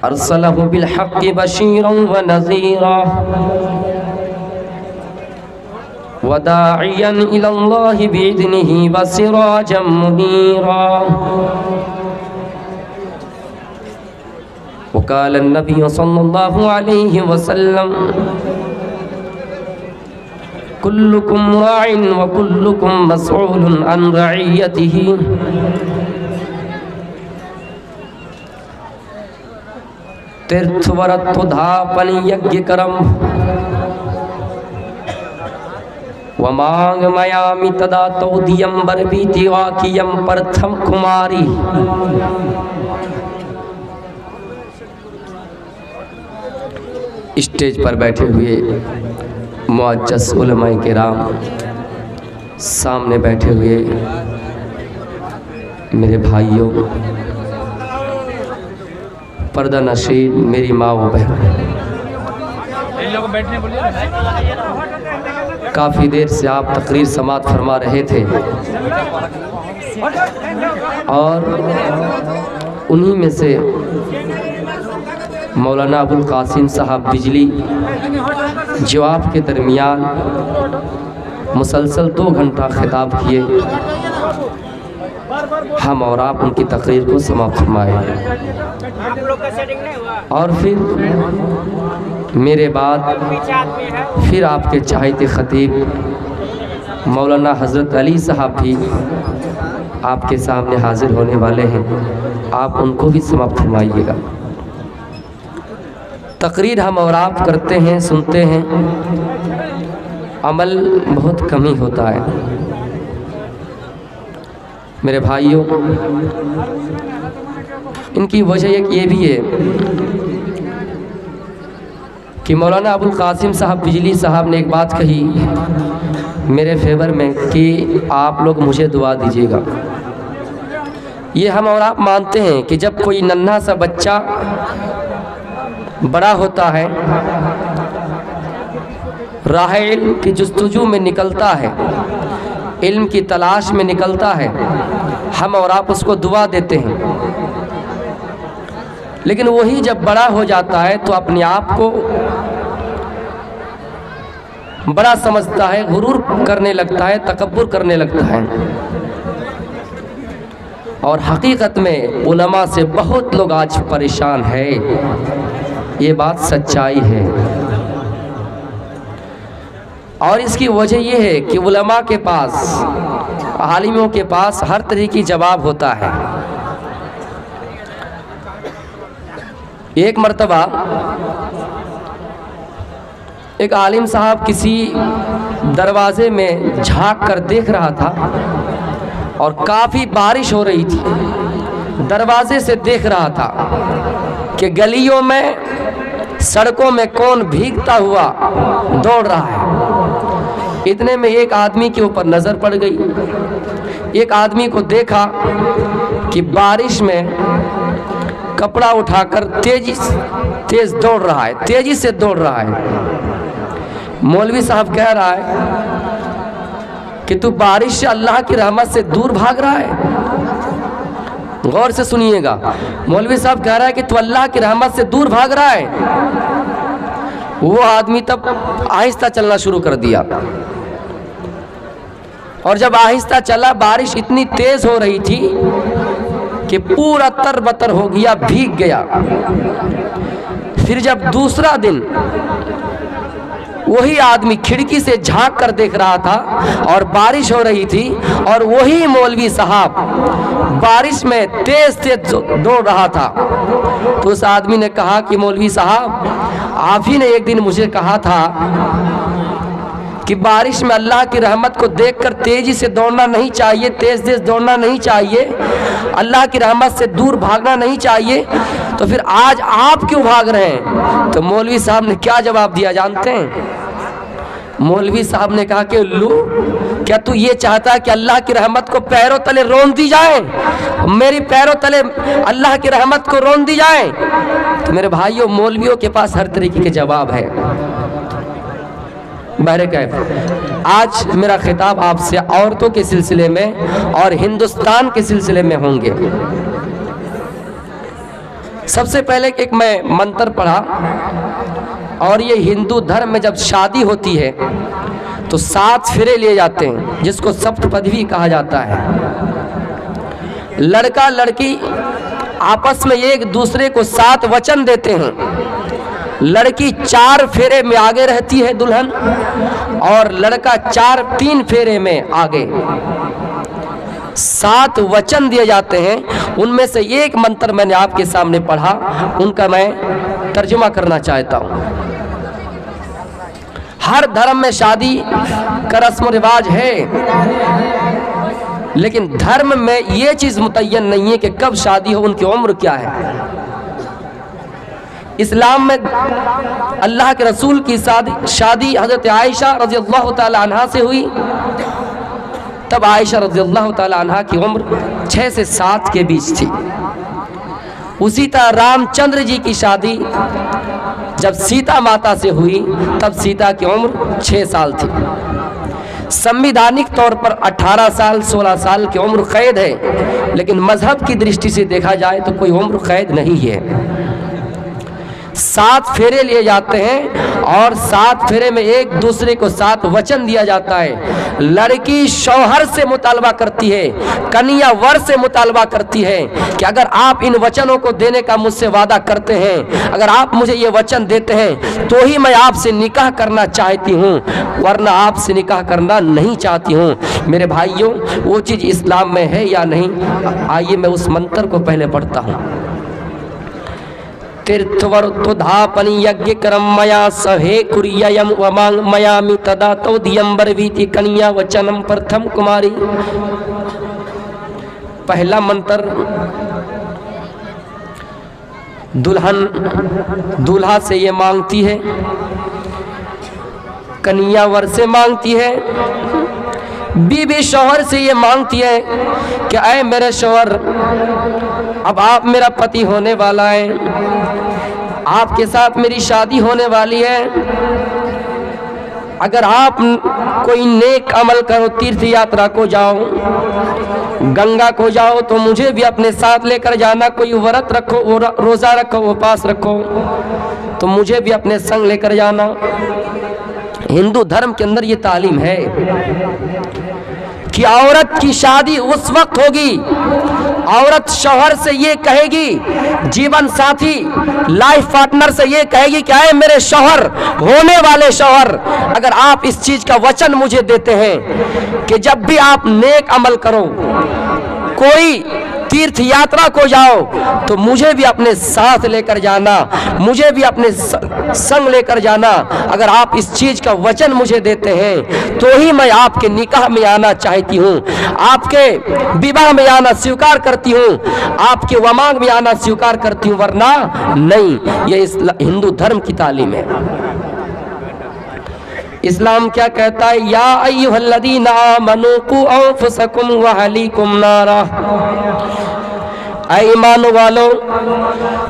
अरसलहु बिलहक्कि बशीरन व नज़ीरा व दाइयन इलल्लाहि बिइज़्निही व सिराजम मुनीरा। व क़ाल अन्नबी सल्लल्लाहु अलैहि वसल्लम कुल्लुकुम राइन व कुल्लुकुम मसऊलुन अन रइयतिही। तीर्थवरत्वधापन यज्ञ करम व मांग मयामि तदा तौदियम बरबीति वाकियम प्रथम कुमारी। स्टेज पर बैठे हुए मुअज्जज़ उलमाए किराम, सामने बैठे हुए मेरे भाइयों, पर्दा नशीन मेरी माँ व बहन, काफ़ी देर से आप तकरीर समात फरमा रहे थे और उन्हीं में से मौलाना अबुल कासिम साहब बिजली जवाब के दरमियान मुसलसल 2 घंटा खिताब किए। हम और आप उनकी तकरीर को समाप्त फरमाए और फिर मेरे बाद फिर आपके चाहते ख़तीब मौलाना हज़रत अली साहब भी आपके सामने हाजिर होने वाले हैं। आप उनको भी समाप्त फरमाइएगा। तकरीर हम और आप करते हैं, सुनते हैं, अमल बहुत कम ही होता है। मेरे भाइयों, इनकी वजह एक ये भी है कि मौलाना अबुल कासिम साहब बिजली साहब ने एक बात कही मेरे फेवर में कि आप लोग मुझे दुआ दीजिएगा। ये हम और आप मानते हैं कि जब कोई नन्हा सा बच्चा बड़ा होता है, राह इल्म की जुस्तजू में निकलता है, इल्म की तलाश में निकलता है, हम और आप उसको दुआ देते हैं। लेकिन वही जब बड़ा हो जाता है तो अपने आप को बड़ा समझता है, गुरूर करने लगता है, तकब्बुर करने लगता है। और हकीकत में उलमा से बहुत लोग आज परेशान है, ये बात सच्चाई है। और इसकी वजह यह है कि उलमा के पास, आलिमों के पास हर तरह की जवाब होता है। एक मर्तबा एक आलिम साहब किसी दरवाजे में झांक कर देख रहा था और काफ़ी बारिश हो रही थी। दरवाजे से देख रहा था कि गलियों में, सड़कों में कौन भीगता हुआ दौड़ रहा है। इतने में एक आदमी के ऊपर नज़र पड़ गई। एक आदमी को देखा कि बारिश में कपड़ा उठाकर तेज दौड़ रहा है, तेजी से दौड़ रहा है। मौलवी साहब कह रहा है कि तू बारिश से, अल्लाह की रहमत से दूर भाग रहा है। गौर से सुनिएगा, मौलवी साहब कह रहा है कि तू अल्लाह की रहमत से दूर भाग रहा है। वो आदमी तब आहिस्ता चलना शुरू कर दिया और जब आहिस्ता चला, बारिश इतनी तेज हो रही थी कि पूरा तरबतर हो गया, भीग गया। फिर जब दूसरा दिन वही आदमी खिड़की से झांक कर देख रहा था और बारिश हो रही थी और वही मौलवी साहब बारिश में तेज दौड़ रहा था, तो उस आदमी ने कहा कि मौलवी साहब, आप ही ने एक दिन मुझे कहा था कि बारिश में अल्लाह की रहमत को देखकर तेजी से दौड़ना नहीं चाहिए, तेज दौड़ना नहीं चाहिए, अल्लाह की रहमत से दूर भागना नहीं चाहिए, तो फिर आज आप क्यों भाग रहे हैं? तो मौलवी साहब ने क्या जवाब दिया जानते हैं? मौलवी साहब ने कहा कि उल्लू, क्या तू ये चाहता है कि अल्लाह की रहमत को पैरों तले रोन दी जाए? मेरी पैरों तले अल्लाह की रहमत को रोन दी जाए? तो मेरे भाइयों, मौलवियों के पास हर तरीके के जवाब है। बहरे कैफ आज मेरा खिताब आपसे औरतों के सिलसिले में और हिंदुस्तान के सिलसिले में होंगे। सबसे पहले एक मैं मंत्र पढ़ा, और ये हिंदू धर्म में जब शादी होती है तो 7 फेरे लिए जाते हैं, जिसको सप्तपदी कहा जाता है। लड़का लड़की आपस में एक दूसरे को 7 वचन देते हैं। लड़की 4 फेरे में आगे रहती है दुल्हन, और लड़का 3 फेरे में आगे। 7 वचन दिए जाते हैं। उनमें से एक मंत्र मैंने आपके सामने पढ़ा, उनका मैं तर्जुमा करना चाहता हूँ। हर धर्म में शादी का रस्म रिवाज है, लेकिन धर्म में ये चीज मुतय्यन नहीं है कि कब शादी हो, उनकी उम्र क्या है। इस्लाम में अल्लाह के रसूल की शादी हजरत आयशा रज़ियल्लाहु ताला अन्हा से हुई। तब आयशा रज़ियल्लाहु ताला अन्हा की उम्र 6 से 7 के बीच थी। उसी तरह रामचंद्र जी की शादी जब सीता माता से हुई तब सीता की उम्र 6 साल थी। संविधानिक तौर पर 18 साल 16 साल की उम्र कैद है, लेकिन मजहब की दृष्टि से देखा जाए तो कोई उम्र कैद नहीं है। 7 फेरे लिए जाते हैं, और 7 फेरे में एक दूसरे को 7 वचन दिया जाता है। लड़की शौहर से मुतालबा करती है, कन्या वर से मुतालबा करती है कि अगर आप इन वचनों को देने का मुझसे वादा करते हैं, अगर आप मुझे ये वचन देते हैं तो ही मैं आपसे निकाह करना चाहती हूँ, वरना आपसे निकाह करना नहीं चाहती हूँ। मेरे भाइयों, वो चीज़ इस्लाम में है या नहीं? आइए मैं उस मंत्र को पहले पढ़ता हूँ। तीर्थवर्तुधापनि यज्ञ कर्म मया सहे कुर्ययम वमांग मयामि तदा तौदियंबर वीति कन्या वचनम प्रथम कुमारी। पहला मंत्र, दुल्हन दूल्हा से ये मांगती है, कन्या वर से मांगती है, बीबी शौहर से ये मांगती है कि ऐ मेरे शौहर, अब आप मेरा पति होने वाला है, आपके साथ मेरी शादी होने वाली है। अगर आप कोई नेक अमल करो, तीर्थ यात्रा को जाओ, गंगा को जाओ, तो मुझे भी अपने साथ लेकर जाना। कोई व्रत रखो, रोजा रखो, उपवास रखो, तो मुझे भी अपने संग लेकर जाना। हिंदू धर्म के अंदर ये तालीम है कि औरत की शादी उस वक्त होगी, औरत शौहर से ये कहेगी, जीवन साथी लाइफ पार्टनर से ये कहेगी कि आए मेरे शौहर, होने वाले शौहर, अगर आप इस चीज का वचन मुझे देते हैं कि जब भी आप नेक अमल करो, कोई तीर्थ यात्रा को जाओ, तो मुझे भी अपने साथ लेकर जाना, मुझे भी अपने संग लेकर जाना। अगर आप इस चीज का वचन मुझे देते हैं तो ही मैं आपके निकाह में आना चाहती हूँ, आपके विवाह में आना स्वीकार करती हूँ, आपके वमांग में आना स्वीकार करती हूँ, वरना नहीं। ये हिंदू धर्म की तालीम है। इस्लाम क्या कहता है? या अय्युहल्लज़ीना आमनू कू अंफुसकुम व अहलीकुम नारा। ऐ ईमान वालो,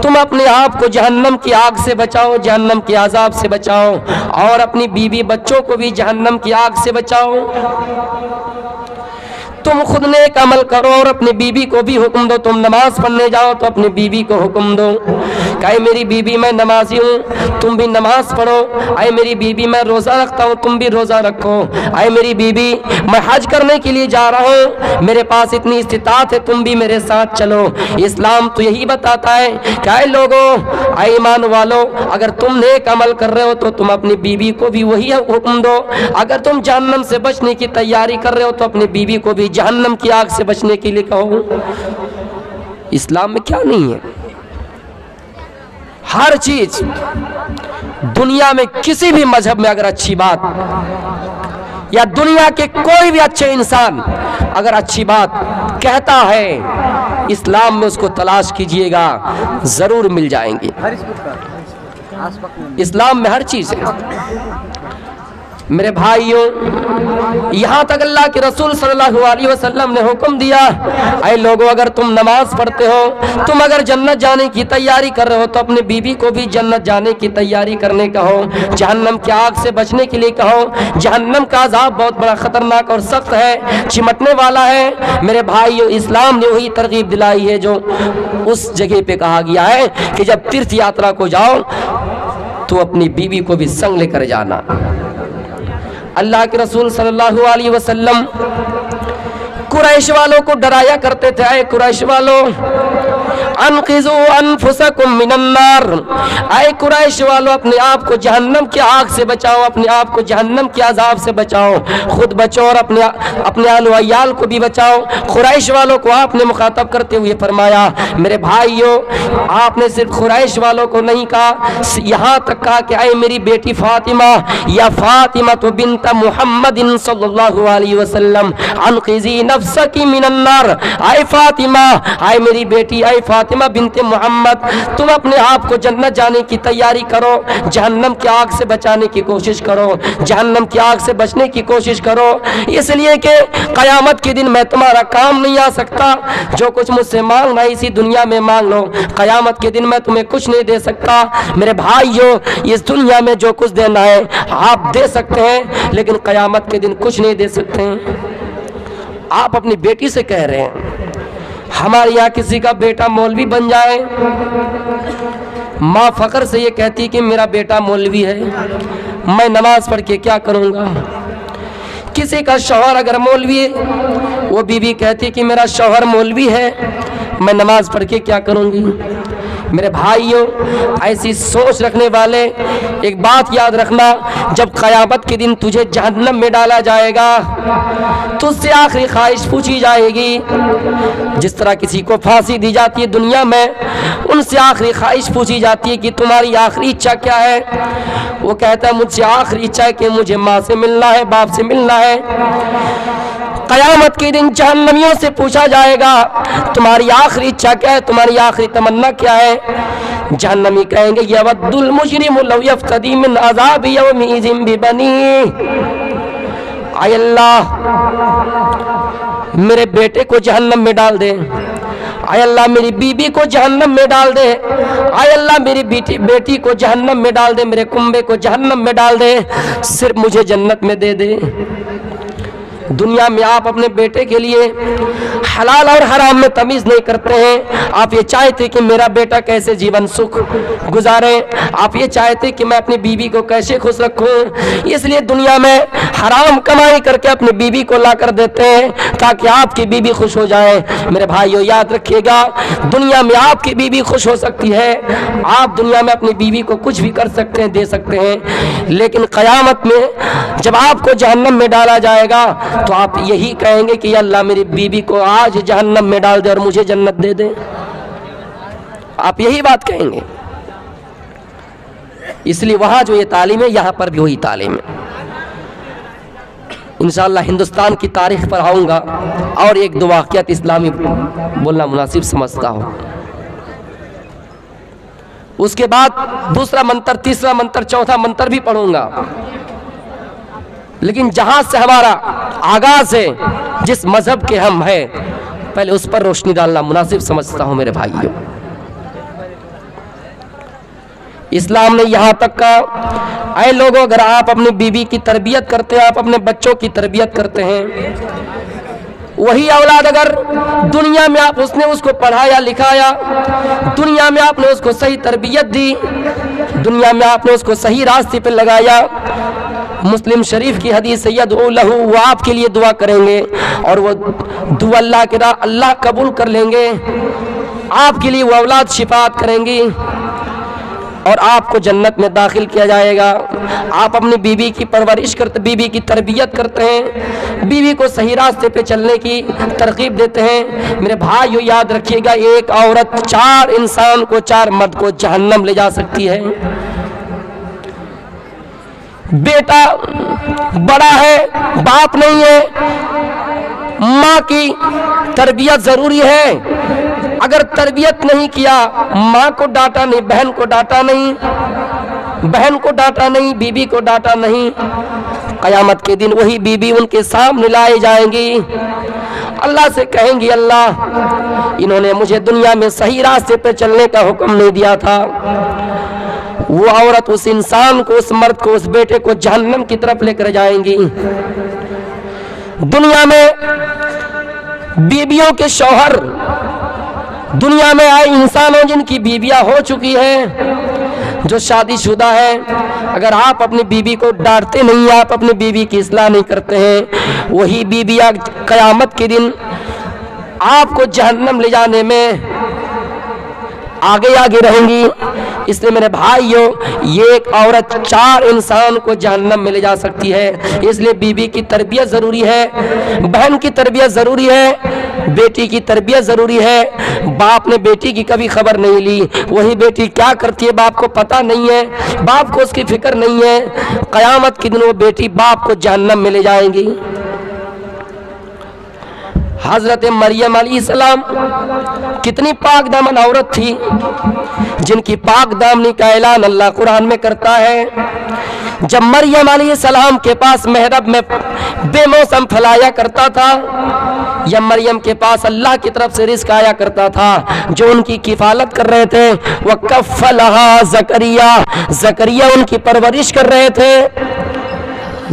तुम अपने आप को जहन्नम की आग से बचाओ, जहन्नम के अजाब से बचाओ, और अपनी बीवी बच्चों को भी जहन्नम की आग से बचाओ। तुम खुद नेक अमल करो और अपनी बीवी को भी हुक्म दो। तुम नमाज पढ़ने जाओ तो अपनी बीवी को हुक्म दो, कहे मेरी बीवी मैं नमाजी हूँ, तुम भी नमाज पढ़ो। आए मेरी बीवी मैं रोज़ा रखता हूँ, तुम भी रोज़ा रखो। आए मेरी बीवी मैं हज करने के लिए जा रहा हूँ, मेरे पास इतनी इस्तिताअत है, तुम भी मेरे साथ चलो। इस्लाम तो यही बताता है कि आए लोगों, आए ईमान वालो, अगर तुम नेक अमल कर रहे हो तो तुम अपनी बीवी को भी वही हुक्म दो। अगर तुम जहन्नम से बचने की तैयारी कर रहे हो तो अपनी बीवी को भी जहन्नम की आग से बचने के लिए कहो। इस्लाम में क्या नहीं है? हर चीज दुनिया में किसी भी मजहब में अगर अच्छी बात, या दुनिया के कोई भी अच्छे इंसान अगर अच्छी बात कहता है, इस्लाम में उसको तलाश कीजिएगा, जरूर मिल जाएंगे। इस्लाम में हर चीज है। मेरे भाइयों, यहाँ तक अल्लाह के रसूल सल्लल्लाहु अलैहि वसल्लम ने हुक्म दिया, ऐ लोगों, अगर तुम नमाज पढ़ते हो, तुम अगर जन्नत जाने की तैयारी कर रहे हो, तो अपने बीवी को भी जन्नत जाने की तैयारी करने कहो, जहन्नम की आग से बचने के लिए कहो। जहन्नम का अज़ाब बहुत बड़ा खतरनाक और सख्त है, चिमटने वाला है। मेरे भाइयों, इस्लाम ने वही तरगीब दिलाई है जो उस जगह पे कहा गया है कि जब तीर्थ यात्रा को जाओ तो अपनी बीवी को भी संग लेकर जाना। अल्लाह के रसूल सल्लल्लाहु अलैहि वसल्लम कुरैश वालों को डराया करते थे, ऐ कुरैश वालों, अनक़िज़ू अनफुसकुम मिनन्नार, ऐ कुरैश वालों, अपने आप को जहन्नम की आग से बचाओ, अपने आप को जहन्नम के अज़ाब से बचाओ, खुद बचो और अपने आल वयाल को भी बचाओ। कुरैश वालों को आपने मुखातब करते हुए फरमाया। मेरे भाइयों, आपने सिर्फ कुरैश वालों को नहीं कहा, यहाँ तक कहा कि ऐ मेरी बेटी फातिमा, या फातिमा तो बिन्त मुहम्मदिन सल्लल्लाहु अलैहि वसल्लम, अनक़िज़ी नफ्सकी मिनन्नार, ऐ फातिमा, ऐ मेरी बेटी, ऐ फातिमा बिनते मोहम्मद, तुम अपने आप को जन्नत जाने की तैयारी करो, जहन्नम की आग से बचाने की कोशिश करो, जहन्नम की आग से बचने की कोशिश करो, इसलिए कि क़यामत के दिन मैं तुम्हारा काम नहीं आ सकता। जो कुछ मुझसे मांगना है इसी दुनिया में मांग लो, क़यामत के दिन मैं तुम्हें कुछ नहीं दे सकता। मेरे भाइयों, इस दुनिया में जो कुछ देना है आप दे सकते हैं, लेकिन क़यामत के दिन कुछ नहीं दे सकते हैं। आप अपनी बेटी से कह रहे हैं हमारे यहाँ किसी का बेटा मौलवी बन जाए, माँ फ़ख्र से ये कहती कि मेरा बेटा मौलवी है, मैं नमाज पढ़ के क्या करूँगा। किसी का शौहर अगर मौलवी है, वो बीवी कहती कि मेरा शौहर मौलवी है, मैं नमाज पढ़ के क्या करूँगी। मेरे भाइयों, ऐसी सोच रखने वाले एक बात याद रखना, जब क़यामत के दिन तुझे जहन्नम में डाला जाएगा, तुझसे आखिरी ख्वाहिश पूछी जाएगी। जिस तरह किसी को फांसी दी जाती है दुनिया में, उनसे आखिरी ख्वाहिश पूछी जाती है कि तुम्हारी आखिरी इच्छा क्या है। वो कहता है मुझसे आखिरी इच्छा है कि मुझे माँ से मिलना है, बाप से मिलना है। क़यामत के दिन जहन्नमियों से पूछा जाएगा तुम्हारी आखिरी इच्छा क्या है, तुम्हारी आखिरी तमन्ना क्या है। जहन्नमी कहेंगे यवद्दुल मुजरिमु लौ यफ्तदी मिन अज़ाबि यौमिइज़िन बिबनीह, आय अल्लाह मेरे बेटे को जहन्नम में डाल दे, आय अल्लाह मेरी बीबी को जहन्नम में डाल दे, आय अल्लाह मेरी बेटी को जहन्नम में डाल दे, मेरे कुंबे को जहन्नम में डाल दे, सिर्फ मुझे जन्नत में दे दे। दुनिया में आप अपने बेटे के लिए हलाल और हराम में तमीज़ नहीं करते हैं। आप ये चाहते कि मेरा बेटा कैसे जीवन सुख गुजारे, आप ये चाहते कि मैं अपनी बीवी को कैसे खुश रखूं, इसलिए दुनिया में हराम कमाई करके अपनी बीवी को ला कर देते हैं ताकि आपकी बीवी खुश हो जाए। मेरे भाइयों, याद रखिएगा, दुनिया में आपकी बीवी खुश हो सकती है, आप दुनिया में अपनी बीवी को कुछ भी कर सकते हैं, दे सकते हैं, लेकिन क़यामत में जब आपको जहन्नम में डाला जाएगा तो आप यही कहेंगे कि अल्लाह मेरी बीवी को आज जहन्नम में डाल दे और मुझे जन्नत दे दे। आप यही बात कहेंगे। इसलिए वहां जो ये तालीम है, यहां पर भी वही तालीम है। इंशाअल्लाह हिंदुस्तान की तारीख पर आऊंगा और एक दो वाक़ियात इस्लामी बोलना मुनासिब समझता हूँ। उसके बाद दूसरा मंत्र, तीसरा मंत्र, चौथा मंत्र भी पढ़ूंगा, लेकिन जहां से हमारा आगाज है, जिस मजहब के हम हैं, पहले उस पर रोशनी डालना मुनासिब समझता हूं। मेरे भाइयों, इस्लाम ने यहां तक कहा, ऐ लोगों, अगर आप अपनी बीवी की तरबियत करते हैं, आप अपने बच्चों की तरबियत करते हैं, वही औलाद अगर दुनिया में आप उसको पढ़ाया लिखाया, दुनिया में आपने उसको सही तरबियत दी, दुनिया में आपने उसको सही रास्ते पर लगाया, मुस्लिम शरीफ की हदीस यदउ लहू, वो आपके लिए दुआ करेंगे और वो दुआ अल्लाह कबूल कर लेंगे, आपके लिए वो औलाद शिफात करेंगी और आपको जन्नत में दाखिल किया जाएगा। आप अपनी बीवी की परवरिश करते, बीवी की तरबियत करते हैं, बीवी को सही रास्ते पे चलने की तरकीब देते हैं। मेरे भाइयों, याद रखिएगा, एक औरत 4 इंसान को, 4 मर्द को जहन्नम ले जा सकती है। बेटा बड़ा है, बाप नहीं है, माँ की तरबियत जरूरी है। अगर तरबियत नहीं किया, माँ को डांटा नहीं, बहन को डांटा नहीं, बहन को डांटा नहीं, बीबी को डांटा नहीं, क़यामत के दिन वही बीबी उनके सामने लाई जाएंगी। अल्लाह से कहेंगी, अल्लाह इन्होंने मुझे दुनिया में सही रास्ते पे चलने का हुक्म नहीं दिया था। वो औरत उस इंसान को, उस मर्द को, उस बेटे को जहन्नम की तरफ लेकर जाएंगी। दुनिया में बीबियों के शौहर, दुनिया में आए इंसानों जिनकी बीबियां हो चुकी हैं, जो शादीशुदा है, अगर आप अपनी बीबी को डांटते नहीं, आप अपनी बीबी की इस्लाह नहीं करते हैं, वही बीबियां क़यामत के दिन आपको जहन्नम ले जाने में आगे आगे रहेंगी। इसलिए मेरे भाइयों, ये एक औरत 4 इंसान को जहन्नम में ले जा सकती है। इसलिए बीबी की तरबियत ज़रूरी है, बहन की तरबियत ज़रूरी है, बेटी की तरबियत ज़रूरी है। बाप ने बेटी की कभी खबर नहीं ली, वही बेटी क्या करती है बाप को पता नहीं है, बाप को उसकी फिक्र नहीं है। क़यामत के दिन वो बेटी बाप को जहन्नम में ले जाएंगी। हज़रत मरियम अलैहिस्सलाम कितनी पाक दामन औरत थी, जिनकी पाक दामनी का ऐलान अल्लाह कुरान में करता है। जब मरियम अलैहिस्सलाम के पास मेहरब में बेमौसम फलाया करता था, या मरियम के पास अल्लाह की तरफ से रिस्क आया करता था, जो उनकी किफालत कर रहे थे, वह कफ़लहा ज़करिया, ज़करिया उनकी परवरिश कर रहे थे।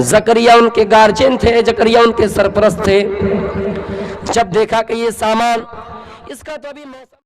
ज़करिया उनके गार्जियन थे, ज़करिया उनके सरपरस्त थे। जब देखा कि ये सामान, इसका तो अभी मौसम